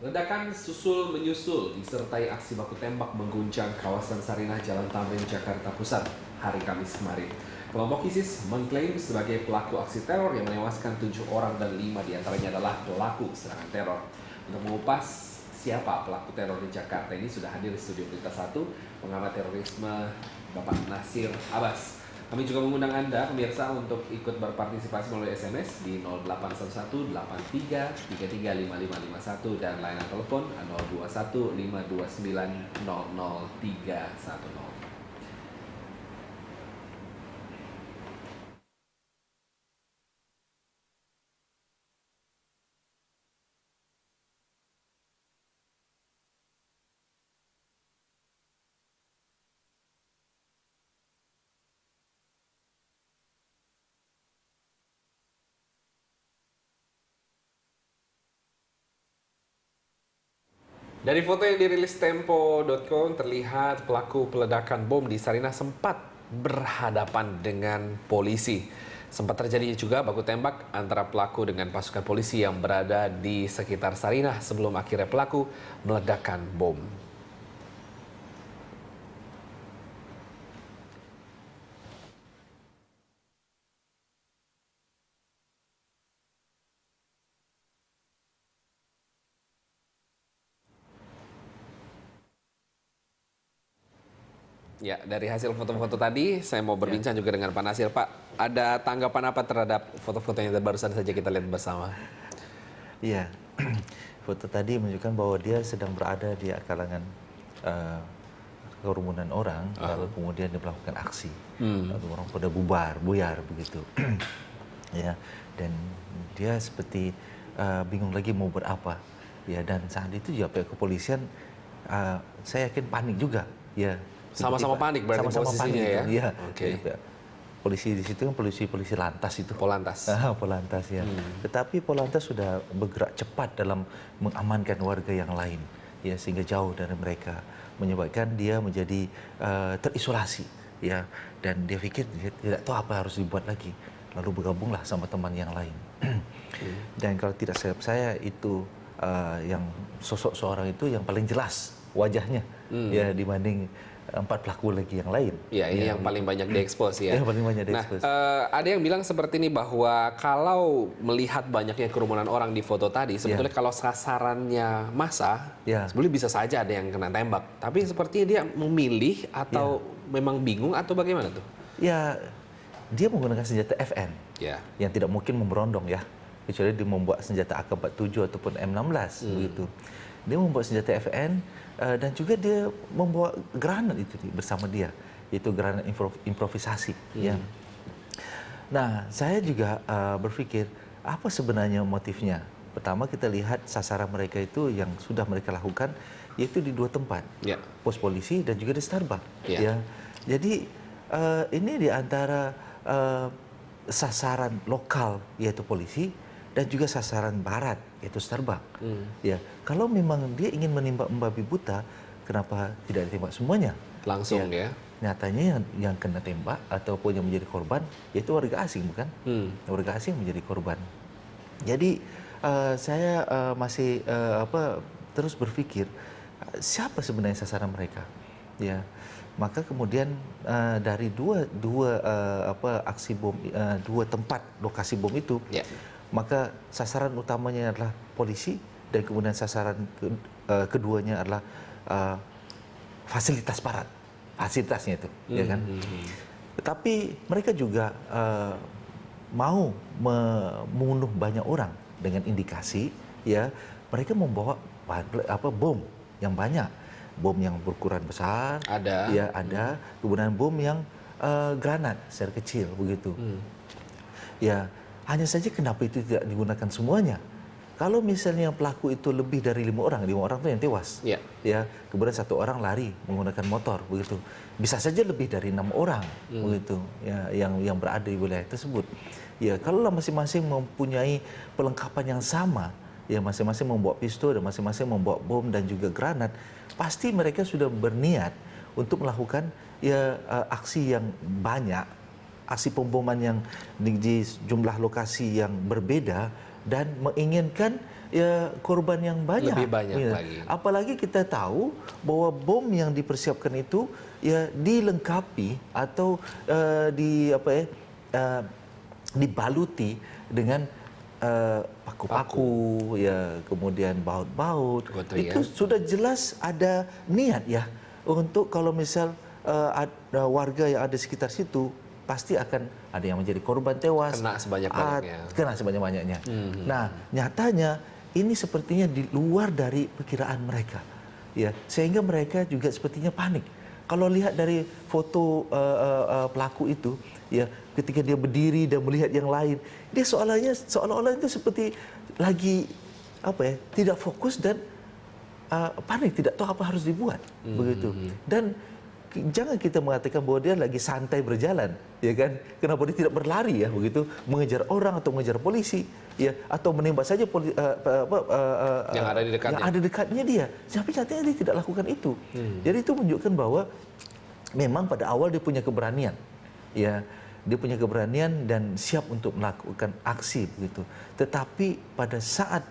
Ledakan susul menyusul disertai aksi baku tembak mengguncang kawasan Sarinah Jalan Tamrin, Jakarta Pusat hari Kamis kemarin. Kelompok ISIS mengklaim sebagai pelaku aksi teror yang menewaskan 7 orang dan 5 diantaranya adalah pelaku serangan teror. Untuk mengupas siapa pelaku teror di Jakarta ini sudah hadir di studio Berita 1 pengamat terorisme Bapak Nasir Abbas. Kami juga mengundang Anda, pemirsa, untuk ikut berpartisipasi melalui SMS di 0811 83 33 5551 dan layanan telepon 021 529 00310. Dari foto yang dirilis Tempo.com terlihat pelaku peledakan bom di Sarinah sempat berhadapan dengan polisi. Sempat terjadi juga baku tembak antara pelaku dengan pasukan polisi yang berada di sekitar Sarinah sebelum akhirnya pelaku meledakkan bom. Ya, dari hasil foto-foto tadi, saya mau berbincang juga dengan Pak Nasir. Pak, ada tanggapan apa terhadap foto-foto yang barusan saja kita lihat bersama? Iya, foto tadi menunjukkan bahwa dia sedang berada di kalangan kerumunan orang, lalu kemudian dia melakukan aksi. Lalu orang pada buyar begitu. Ya, dan dia seperti bingung lagi mau berapa. Ya, dan saat itu juga pihak kepolisian, saya yakin panik juga. Ya, Sama-sama panik berarti posisinya ya? Iya. Oke. Polisi di situ kan polisi lantas itu. Polantas. Polantas ya. Tetapi Polantas sudah bergerak cepat dalam mengamankan warga yang lain, ya, sehingga jauh dari mereka, menyebabkan dia menjadi terisolasi, ya, dan dia pikir dia tidak tahu apa harus dibuat lagi, lalu bergabunglah sama teman yang lain. Dan kalau tidak silap saya itu yang sosok seorang itu yang paling jelas wajahnya, ya, dibanding 4 pelaku lagi yang lain. Ya, ini yang paling banyak diekspos ya. Yang paling banyak diekspos. Nah, ada yang bilang seperti ini bahwa kalau melihat banyaknya kerumunan orang di foto tadi, sebetulnya kalau sasarannya massa, sebetulnya bisa saja ada yang kena tembak. Tapi sepertinya dia memilih atau memang bingung atau bagaimana tuh? Ya, dia menggunakan senjata FN, yang tidak mungkin memberondong ya, kecuali dia membuat senjata AK-47 ataupun M16 begitu. Dia membuat senjata FN dan juga dia membawa granat itu bersama dia, itu granat improvisasi. Ya. Nah, saya juga berpikir apa sebenarnya motifnya. Pertama kita lihat sasaran mereka itu yang sudah mereka lakukan yaitu di 2 tempat, pos polisi dan juga di Starbucks. Ya. Jadi ini di antara sasaran lokal yaitu polisi dan juga sasaran barat yaitu Starbucks. Ya, kalau memang dia ingin menembak membabi buta, kenapa tidak ditembak semuanya? Langsung ya. Nyatanya yang kena tembak ataupun yang menjadi korban yaitu warga asing, bukan? Warga asing menjadi korban. Jadi saya masih terus berpikir siapa sebenarnya sasaran mereka? Ya. Maka kemudian dari dua aksi bom, 2 tempat lokasi bom itu, maka sasaran utamanya adalah polisi dan kemudian sasaran keduanya adalah fasilitas barat, fasilitasnya itu, ya kan. Tetapi mereka juga mau membunuh banyak orang dengan indikasi, ya, mereka membawa bom yang banyak, bom yang berukuran besar, ada, kemudian bom yang granat secara kecil begitu. Ya. Hanya saja kenapa itu tidak digunakan semuanya? Kalau misalnya pelaku itu lebih dari 5 orang itu yang tewas. Ya, kemudian 1 orang lari menggunakan motor begitu. Bisa saja lebih dari 6 orang begitu, ya, yang berada di wilayah tersebut. Ya, kalau masing-masing mempunyai perlengkapan yang sama, ya, masing-masing membawa pistol dan masing-masing membawa bom dan juga granat, pasti mereka sudah berniat untuk melakukan aksi yang banyak aksi pemboman yang di jumlah lokasi yang berbeda dan menginginkan ya korban yang banyak. Lebih banyak ya. lagi. Apalagi kita tahu bahwa bom yang dipersiapkan itu ya dilengkapi atau dibaluti dengan paku-paku, ya, kemudian baut-baut. Itu sudah jelas ada niat ya untuk kalau misal ada warga yang ada sekitar situ pasti akan ada yang menjadi korban tewas, kena sebanyak-banyaknya. Kena sebanyak-banyaknya. Nah, nyatanya ini sepertinya di luar dari perkiraan mereka, ya, sehingga mereka juga sepertinya panik. Kalau lihat dari foto pelaku itu, ya, ketika dia berdiri dan melihat yang lain, dia seolah-olah itu seperti lagi tidak fokus dan panik, tidak tahu apa harus dibuat, begitu. Dan jangan kita mengatakan bahwa dia lagi santai berjalan, ya kan? Kenapa dia tidak berlari ya, begitu, mengejar orang atau mengejar polisi, ya, atau menembak saja yang ada di dekatnya. Yang ada dekatnya dia. Tapi nyatanya dia tidak lakukan itu. Jadi itu menunjukkan bahwa memang pada awal dia punya keberanian, ya, dia punya keberanian dan siap untuk melakukan aksi, begitu. Tetapi pada saat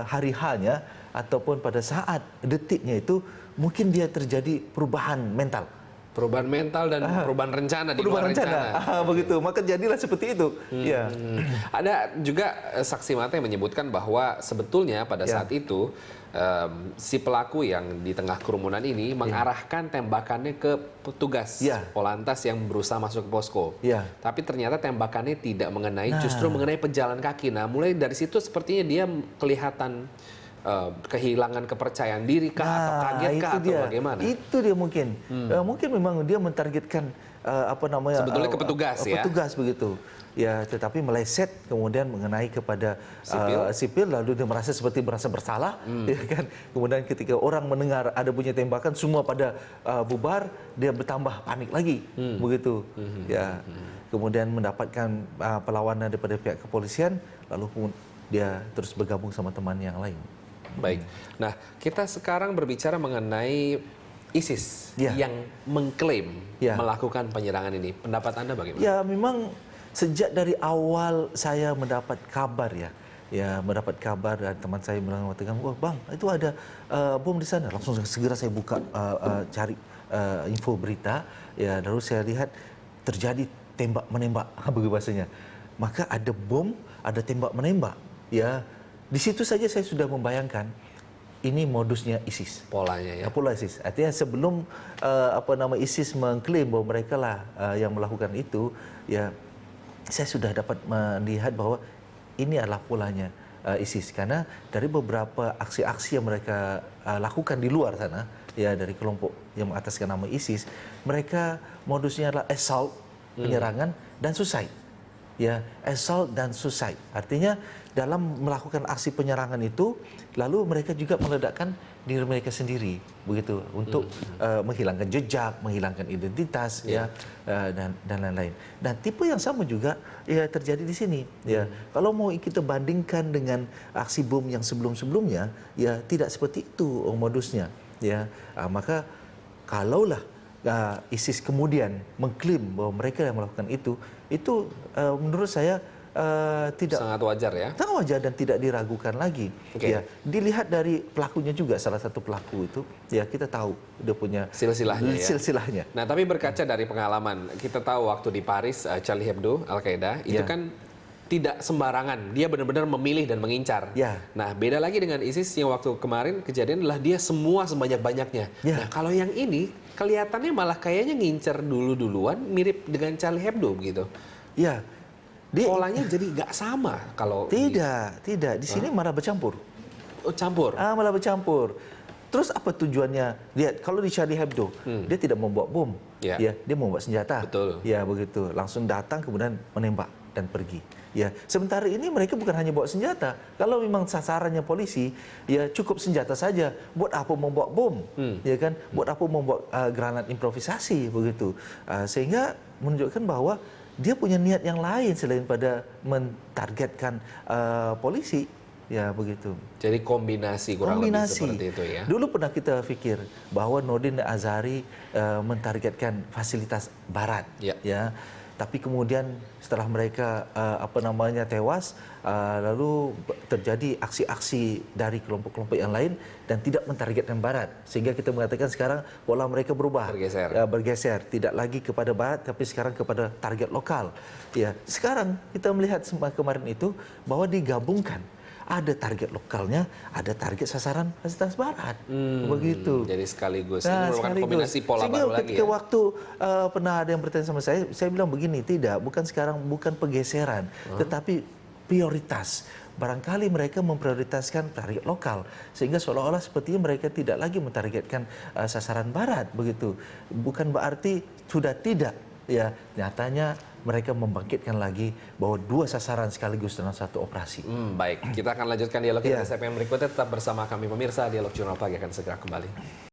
hari H-nya ataupun pada saat detiknya itu mungkin dia terjadi perubahan mental. Perubahan mental dan perubahan rencana di luar rencana. Begitu. Maka jadilah seperti itu. Ya. Ada juga saksi mata yang menyebutkan bahwa sebetulnya pada saat itu si pelaku yang di tengah kerumunan ini mengarahkan tembakannya ke petugas Polantas yang berusaha masuk ke posko. Tapi ternyata tembakannya tidak mengenai, justru mengenai pejalan kaki. Nah, mulai dari situ sepertinya dia kelihatan kehilangan kepercayaan diri kah, atau kaget kah, atau bagaimana? Itu dia mungkin. Mungkin memang dia mentargetkan sebetulnya ke petugas, ya. Petugas, begitu. Ya, tetapi meleset kemudian mengenai kepada sipil, lalu dia merasa bersalah, ya kan? Kemudian ketika orang mendengar ada bunyi tembakan, semua pada bubar, dia bertambah panik lagi, begitu. Ya, kemudian mendapatkan perlawanan daripada pihak kepolisian, lalu dia terus bergabung sama teman yang lain. Baik. Nah, kita sekarang berbicara mengenai ISIS yang mengklaim melakukan penyerangan ini. Pendapat Anda bagaimana? Ya, memang sejak dari awal saya mendapat kabar mendapat kabar dan teman saya mengatakan, wah bang, itu ada bom di sana. Langsung segera saya buka cari info berita, ya, lalu saya lihat terjadi tembak menembak, begitu bahasanya. Maka ada bom, ada tembak menembak, ya. Di situ saja saya sudah membayangkan ini modusnya ISIS. Polanya, ya. Pola ISIS. Artinya sebelum ISIS mengklaim bahwa mereka lah yang melakukan itu, ya, saya sudah dapat melihat bahwa ini adalah polanya ISIS, karena dari beberapa aksi-aksi yang mereka lakukan di luar sana, ya, dari kelompok yang mengataskan nama ISIS, mereka modusnya adalah assault, penyerangan, dan suicide. Ya, assault dan suicide. Artinya dalam melakukan aksi penyerangan itu, lalu mereka juga meledakkan diri mereka sendiri, begitu, untuk menghilangkan jejak, menghilangkan identitas, dan lain-lain. Dan tipe yang sama juga ya terjadi di sini. Ya, kalau mau kita bandingkan dengan aksi bom yang sebelum-sebelumnya, ya tidak seperti itu modusnya. Ya, maka kalaulah ISIS kemudian mengklaim bahwa mereka yang melakukan itu menurut saya tidak sangat wajar, ya. Sangat wajar dan tidak diragukan lagi. Ya, dilihat dari pelakunya juga, salah satu pelaku itu, ya, kita tahu dia punya silsilahnya. Nah, tapi berkaca dari pengalaman, kita tahu waktu di Paris Charlie Hebdo, Al-Qaeda itu kan tidak sembarangan, dia benar-benar memilih dan mengincar. Nah, beda lagi dengan ISIS yang waktu kemarin kejadian adalah dia semua sebanyak-banyaknya. Nah, kalau yang ini kelihatannya malah kayaknya ngincar duluan, mirip dengan Charlie Hebdo begitu. Ya. Polanya jadi nggak sama kalau tidak. Di sini malah bercampur. Oh, campur. Malah bercampur. Terus apa tujuannya? Lihat, kalau di Charlie Hebdo, dia tidak membawa bom, ya, dia membawa senjata. Betul. Ya, begitu. Langsung datang kemudian menembak dan pergi. Ya, sementara ini mereka bukan hanya bawa senjata. Kalau memang sasarannya polisi, ya cukup senjata saja. Buat apa membawa bom? Ya kan? Buat apa membawa granat improvisasi, begitu. Sehingga menunjukkan bahwa dia punya niat yang lain selain pada mentargetkan polisi, ya, begitu. Jadi kombinasi kurang lebih seperti itu, ya. Dulu pernah kita pikir bahwa Nordin Azhari mentargetkan fasilitas Barat, ya. tapi kemudian setelah mereka tewas, lalu terjadi aksi-aksi dari kelompok-kelompok yang lain dan tidak mentargetkan Barat, sehingga kita mengatakan sekarang pola mereka berubah, bergeser, tidak lagi kepada Barat tapi sekarang kepada target lokal. Ya, sekarang kita melihat kemarin itu bahwa digabungkan. Ada target lokalnya, ada target sasaran fasilitas Barat, begitu. Jadi sekaligus, ini merupakan kombinasi pola sehingga baru lagi ketika ya. waktu pernah ada yang bertanya sama saya bilang begini, tidak, bukan sekarang, bukan pergeseran, tetapi prioritas. Barangkali mereka memprioritaskan target lokal, sehingga seolah-olah sepertinya mereka tidak lagi mentargetkan sasaran Barat, begitu. Bukan berarti sudah tidak, ya, nyatanya mereka membangkitkan lagi bahwa dua sasaran sekaligus dalam satu operasi. Baik, kita akan lanjutkan dialog kita di segmen berikutnya. Tetap bersama kami pemirsa, Dialog Jurnal Pagi akan segera kembali.